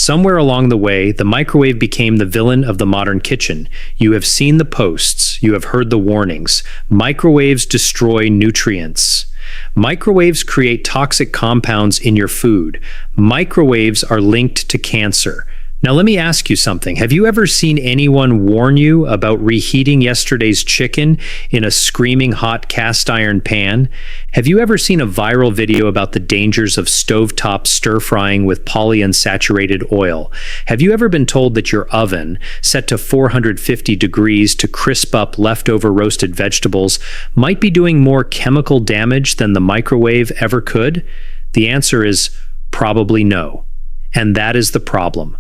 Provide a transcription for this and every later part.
Somewhere along the way, the microwave became the villain of the modern kitchen. You have seen the posts, you have heard the warnings. Microwaves destroy nutrients. Microwaves create toxic compounds in your food. Microwaves are linked to cancer. Now let me ask you something. Have you ever seen anyone warn you about reheating yesterday's chicken in a screaming hot cast iron pan? Have you ever seen a viral video about the dangers of stovetop stir frying with polyunsaturated oil? Have you ever been told that your oven, set to 450 degrees to crisp up leftover roasted vegetables, might be doing more chemical damage than the microwave ever could? The answer is probably no. And that is the problem.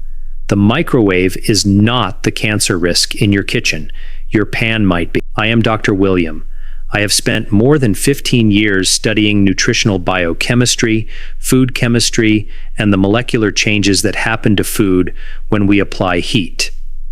The microwave is not the cancer risk in your kitchen. Your pan might be. I am Dr. William. I have spent more than 15 years studying nutritional biochemistry, food chemistry, and the molecular changes that happen to food when we apply heat.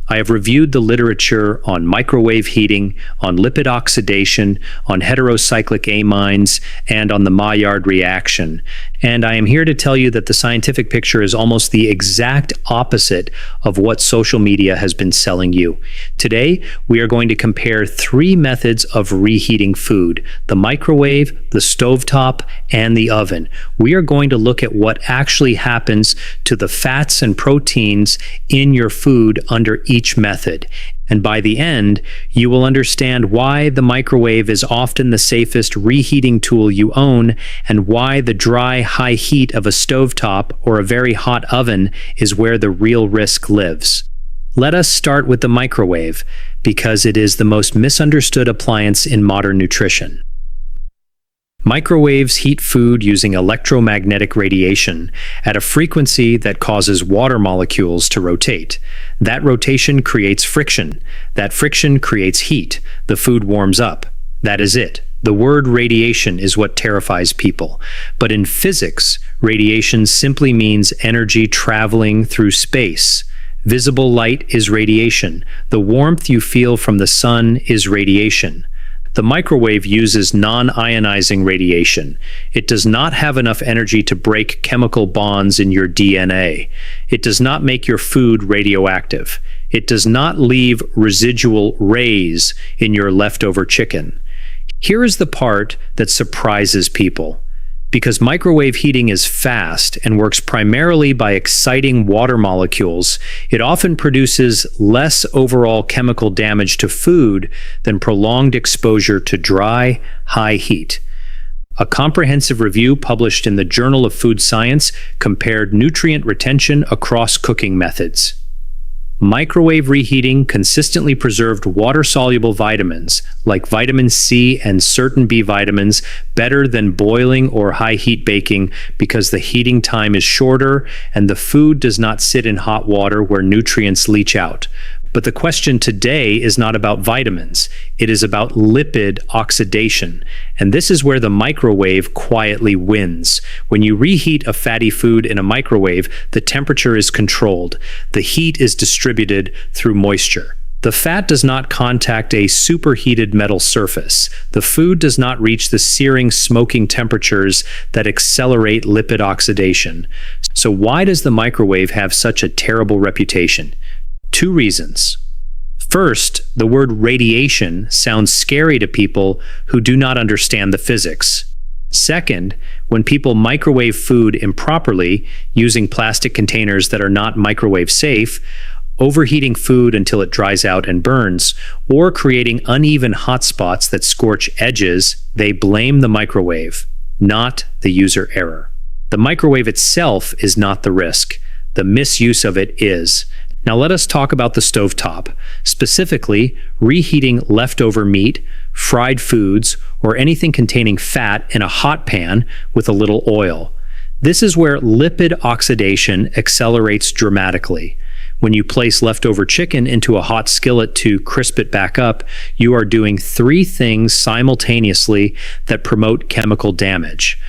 I have reviewed the literature on microwave heating, on lipid oxidation, on heterocyclic amines, and on the Maillard reaction. And I am here to tell you that the scientific picture is almost the exact opposite of what social media has been selling you. Today, we are going to compare 3 methods of reheating food: the microwave, the stovetop, and the oven. We are going to look at what actually happens to the fats and proteins in your food under each method. And by the end, you will understand why the microwave is often the safest reheating tool you own, and why the dry, high heat of a stovetop or a very hot oven is where the real risk lives. Let us start with the microwave, because it is the most misunderstood appliance in modern nutrition. Microwaves heat food using electromagnetic radiation at a frequency that causes water molecules to rotate. That rotation creates friction. That friction creates heat. The food warms up. That is it. The word radiation is what terrifies people. But in physics, radiation simply means energy traveling through space. Visible light is radiation. The warmth you feel from the sun is radiation. The microwave uses non-ionizing radiation. It does not have enough energy to break chemical bonds in your DNA. It does not make your food radioactive. It does not leave residual rays in your leftover chicken. Here is the part that surprises people. Because microwave heating is fast and works primarily by exciting water molecules, it often produces less overall chemical damage to food than prolonged exposure to dry, high heat. A comprehensive review published in the Journal of Food Science compared nutrient retention across cooking methods. Microwave reheating consistently preserved water-soluble vitamins, like vitamin C and certain B vitamins, better than boiling or high-heat baking because the heating time is shorter and the food does not sit in hot water where nutrients leach out. But the question today is not about vitamins. It is about lipid oxidation. And this is where the microwave quietly wins. When you reheat a fatty food in a microwave, the temperature is controlled. The heat is distributed through moisture. The fat does not contact a superheated metal surface. The food does not reach the searing, smoking temperatures that accelerate lipid oxidation. So why does the microwave have such a terrible reputation? 2 reasons. First, the word radiation sounds scary to people who do not understand the physics. Second, when people microwave food improperly, using plastic containers that are not microwave safe, overheating food until it dries out and burns, or creating uneven hot spots that scorch edges, they blame the microwave, not the user error. The microwave itself is not the risk. The misuse of it is. Now let us talk about the stovetop, specifically reheating leftover meat, fried foods, or anything containing fat in a hot pan with a little oil. This is where lipid oxidation accelerates dramatically. When you place leftover chicken into a hot skillet to crisp it back up, you are doing 3 things simultaneously that promote chemical damage.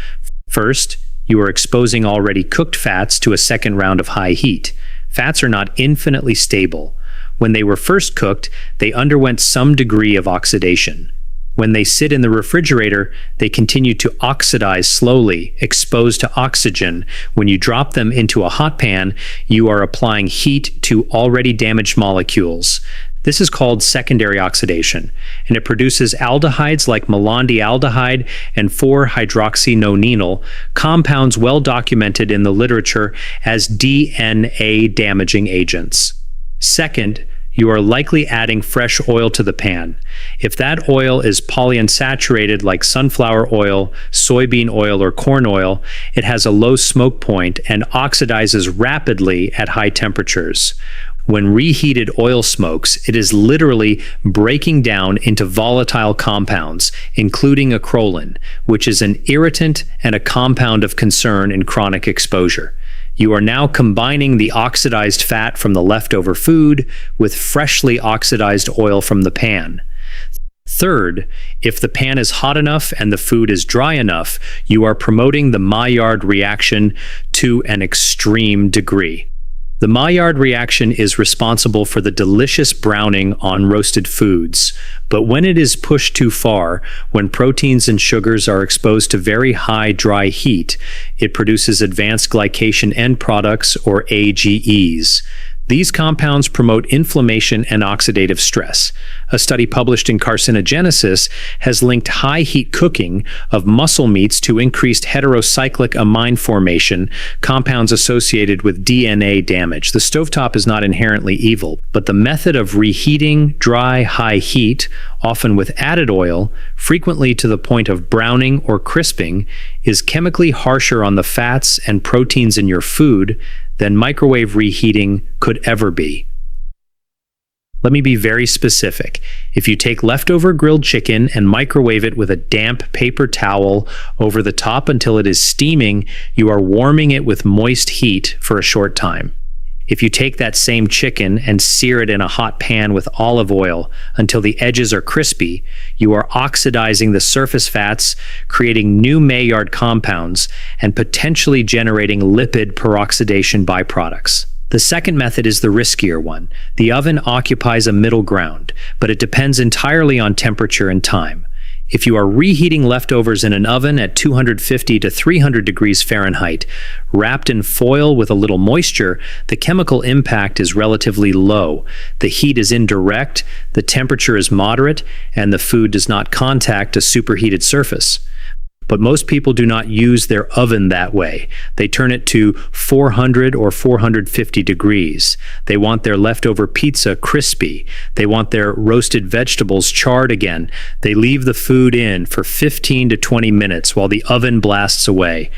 First, you are exposing already cooked fats to a second round of high heat. Fats are not infinitely stable. When they were first cooked, they underwent some degree of oxidation. When they sit in the refrigerator, they continue to oxidize slowly, exposed to oxygen. When you drop them into a hot pan, you are applying heat to already damaged molecules. This is called secondary oxidation, and it produces aldehydes like malondialdehyde and 4-hydroxynonenal, compounds well documented in the literature as DNA damaging agents. Second, you are likely adding fresh oil to the pan. If that oil is polyunsaturated like sunflower oil, soybean oil, or corn oil, it has a low smoke point and oxidizes rapidly at high temperatures. When reheated oil smokes, it is literally breaking down into volatile compounds, including acrolein, which is an irritant and a compound of concern in chronic exposure. You are now combining the oxidized fat from the leftover food with freshly oxidized oil from the pan. Third, if the pan is hot enough and the food is dry enough, you are promoting the Maillard reaction to an extreme degree. The Maillard reaction is responsible for the delicious browning on roasted foods, but when it is pushed too far, when proteins and sugars are exposed to very high dry heat, it produces advanced glycation end products, or AGEs. These compounds promote inflammation and oxidative stress. A study published in Carcinogenesis has linked high heat cooking of muscle meats to increased heterocyclic amine formation, compounds associated with DNA damage. The stovetop is not inherently evil, but the method of reheating dry, high heat, often with added oil, frequently to the point of browning or crisping, is chemically harsher on the fats and proteins in your food than microwave reheating could ever be. Let me be very specific. If you take leftover grilled chicken and microwave it with a damp paper towel over the top until it is steaming, you are warming it with moist heat for a short time. If you take that same chicken and sear it in a hot pan with olive oil until the edges are crispy, you are oxidizing the surface fats, creating new Maillard compounds, and potentially generating lipid peroxidation byproducts. The second method is the riskier one. The oven occupies a middle ground, but it depends entirely on temperature and time. If you are reheating leftovers in an oven at 250 to 300 degrees Fahrenheit, wrapped in foil with a little moisture, the chemical impact is relatively low. The heat is indirect, the temperature is moderate, and the food does not contact a superheated surface. But most people do not use their oven that way. They turn it to 400 or 450 degrees. They want their leftover pizza crispy. They want their roasted vegetables charred again. They leave the food in for 15 to 20 minutes while the oven blasts away.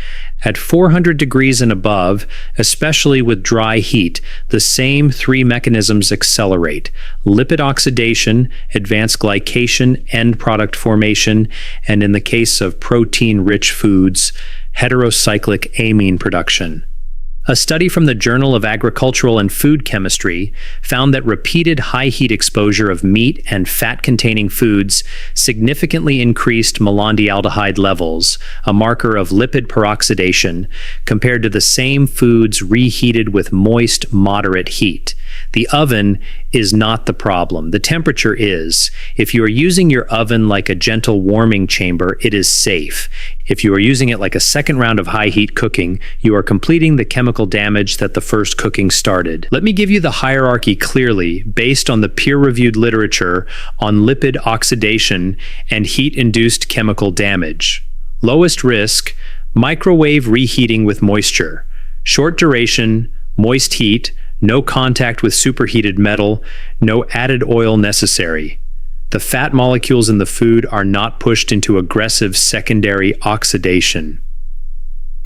At 400 degrees and above, especially with dry heat, the same three mechanisms accelerate: lipid oxidation, advanced glycation, end product formation, and in the case of protein-rich foods, heterocyclic amine production. A study from the Journal of Agricultural and Food Chemistry found that repeated high heat exposure of meat and fat-containing foods significantly increased malondialdehyde levels, a marker of lipid peroxidation, compared to the same foods reheated with moist, moderate heat. The oven is not the problem. The temperature is. If you are using your oven like a gentle warming chamber, it is safe. If you are using it like a second round of high heat cooking, you are completing the chemical damage that the first cooking started. Let me give you the hierarchy clearly based on the peer-reviewed literature on lipid oxidation and heat-induced chemical damage. Lowest risk, microwave reheating with moisture. Short duration, moist heat, no contact with superheated metal, no added oil necessary. The fat molecules in the food are not pushed into aggressive secondary oxidation.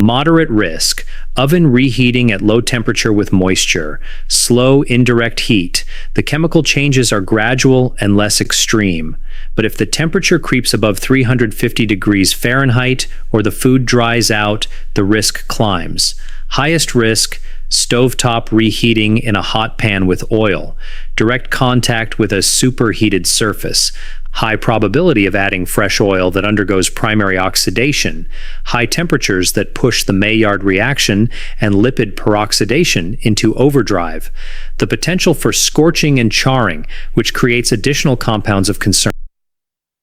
Moderate risk, oven reheating at low temperature with moisture, slow indirect heat. The chemical changes are gradual and less extreme. But if the temperature creeps above 350 degrees Fahrenheit or the food dries out, the risk climbs. Highest risk, stovetop reheating in a hot pan with oil, direct contact with a superheated surface, high probability of adding fresh oil that undergoes primary oxidation, high temperatures that push the Maillard reaction and lipid peroxidation into overdrive, the potential for scorching and charring, which creates additional compounds of concern.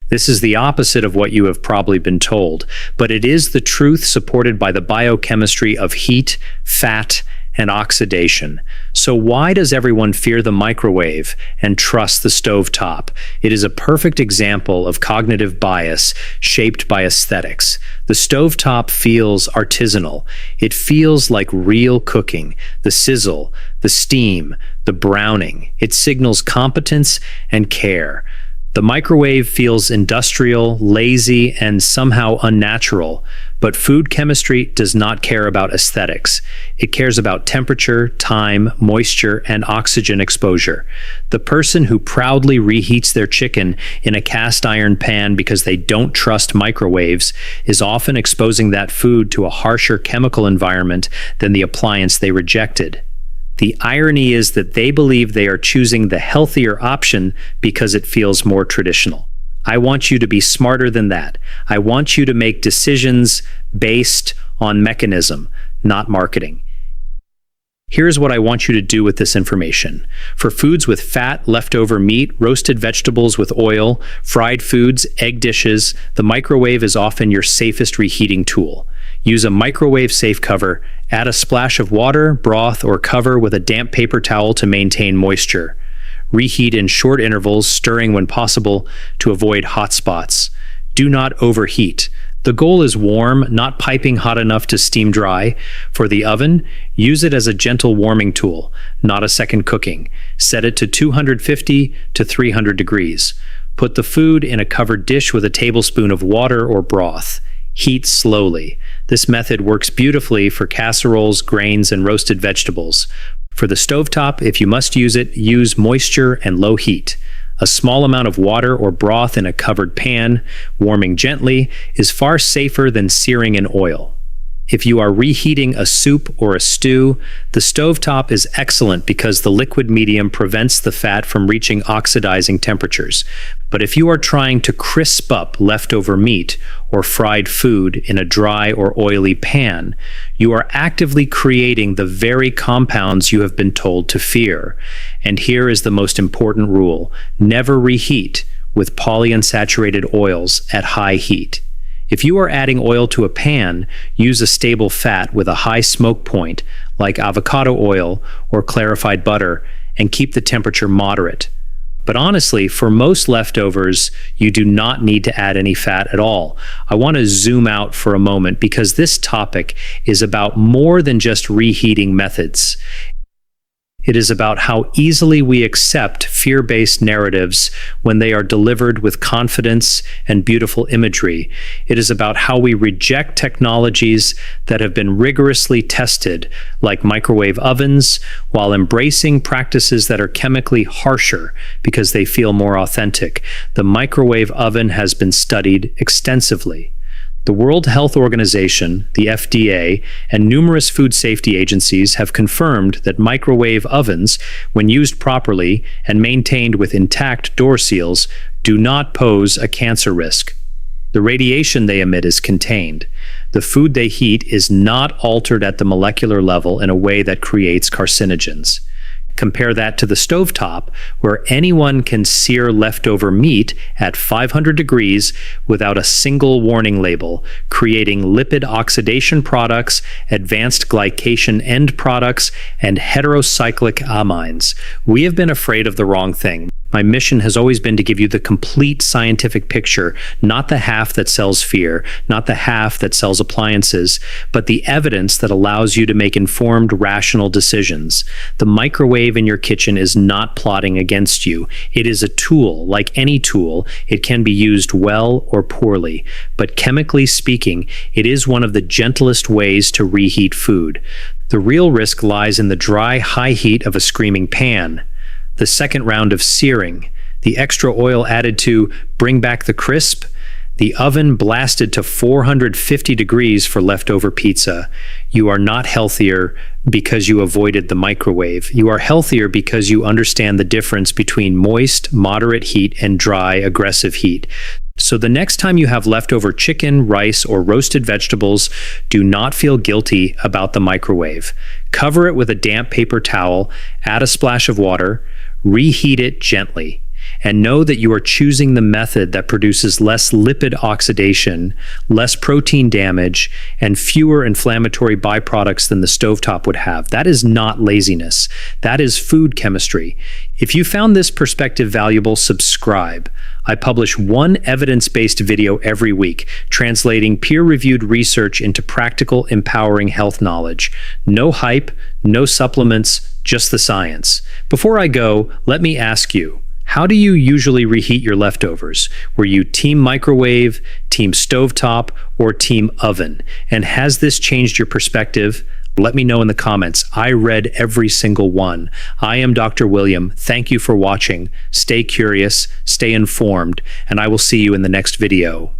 This is the opposite of what you have probably been told, but it is the truth supported by the biochemistry of heat, fat, and oxidation. So why does everyone fear the microwave and trust the stovetop? It is a perfect example of cognitive bias shaped by aesthetics. The stovetop feels artisanal. It feels like real cooking. The sizzle, the steam, the browning. It signals competence and care. The microwave feels industrial, lazy, and somehow unnatural, but food chemistry does not care about aesthetics. It cares about temperature, time, moisture, and oxygen exposure. The person who proudly reheats their chicken in a cast iron pan because they don't trust microwaves is often exposing that food to a harsher chemical environment than the appliance they rejected. The irony is that they believe they are choosing the healthier option because it feels more traditional. I want you to be smarter than that. I want you to make decisions based on mechanism, not marketing. Here's what I want you to do with this information. For foods with fat, leftover meat, roasted vegetables with oil, fried foods, egg dishes, the microwave is often your safest reheating tool. Use a microwave safe cover, add a splash of water, broth, or cover with a damp paper towel to maintain moisture. Reheat in short intervals, stirring when possible to avoid hot spots. Do not overheat. The goal is warm, not piping hot enough to steam dry. For the oven, use it as a gentle warming tool, not a second cooking. Set it to 250 to 300 degrees. Put the food in a covered dish with a tablespoon of water or broth. Heat slowly. This method works beautifully for casseroles, grains, and roasted vegetables. For the stovetop, if you must use it, use moisture and low heat. A small amount of water or broth in a covered pan, warming gently, is far safer than searing in oil. If you are reheating a soup or a stew, the stovetop is excellent because the liquid medium prevents the fat from reaching oxidizing temperatures. But if you are trying to crisp up leftover meat or fried food in a dry or oily pan, you are actively creating the very compounds you have been told to fear. And here is the most important rule: never reheat with polyunsaturated oils at high heat. If you are adding oil to a pan, use a stable fat with a high smoke point, like avocado oil or clarified butter, and keep the temperature moderate. But honestly, for most leftovers, you do not need to add any fat at all. I want to zoom out for a moment because this topic is about more than just reheating methods. It is about how easily we accept fear-based narratives when they are delivered with confidence and beautiful imagery. It is about how we reject technologies that have been rigorously tested, like microwave ovens, while embracing practices that are chemically harsher because they feel more authentic. The microwave oven has been studied extensively. The World Health Organization, the FDA, and numerous food safety agencies have confirmed that microwave ovens, when used properly and maintained with intact door seals, do not pose a cancer risk. The radiation they emit is contained. The food they heat is not altered at the molecular level in a way that creates carcinogens. Compare that to the stovetop, where anyone can sear leftover meat at 500 degrees without a single warning label, creating lipid oxidation products, advanced glycation end products, and heterocyclic amines. We have been afraid of the wrong thing. My mission has always been to give you the complete scientific picture, not the half that sells fear, not the half that sells appliances, but the evidence that allows you to make informed, rational decisions. The microwave in your kitchen is not plotting against you. It is a tool. Like any tool, it can be used well or poorly. But chemically speaking, it is one of the gentlest ways to reheat food. The real risk lies in the dry, high heat of a screaming pan. The second round of searing, the extra oil added to bring back the crisp, the oven blasted to 450 degrees for leftover pizza. You are not healthier because you avoided the microwave. You are healthier because you understand the difference between moist, moderate heat and dry, aggressive heat. So the next time you have leftover chicken, rice, or roasted vegetables, do not feel guilty about the microwave. Cover it with a damp paper towel, add a splash of water, reheat it gently. and know that you are choosing the method that produces less lipid oxidation, less protein damage, and fewer inflammatory byproducts than the stovetop would have. That is not laziness. That is food chemistry. If you found this perspective valuable, subscribe. I publish one evidence-based video every week, translating peer-reviewed research into practical, empowering health knowledge. No hype, no supplements, just the science. Before I go, let me ask you, how do you usually reheat your leftovers? Were you team microwave, team stovetop, or team oven? And has this changed your perspective? Let me know in the comments. I read every single one. I am Dr. William. Thank you for watching. Stay curious, stay informed, and I will see you in the next video.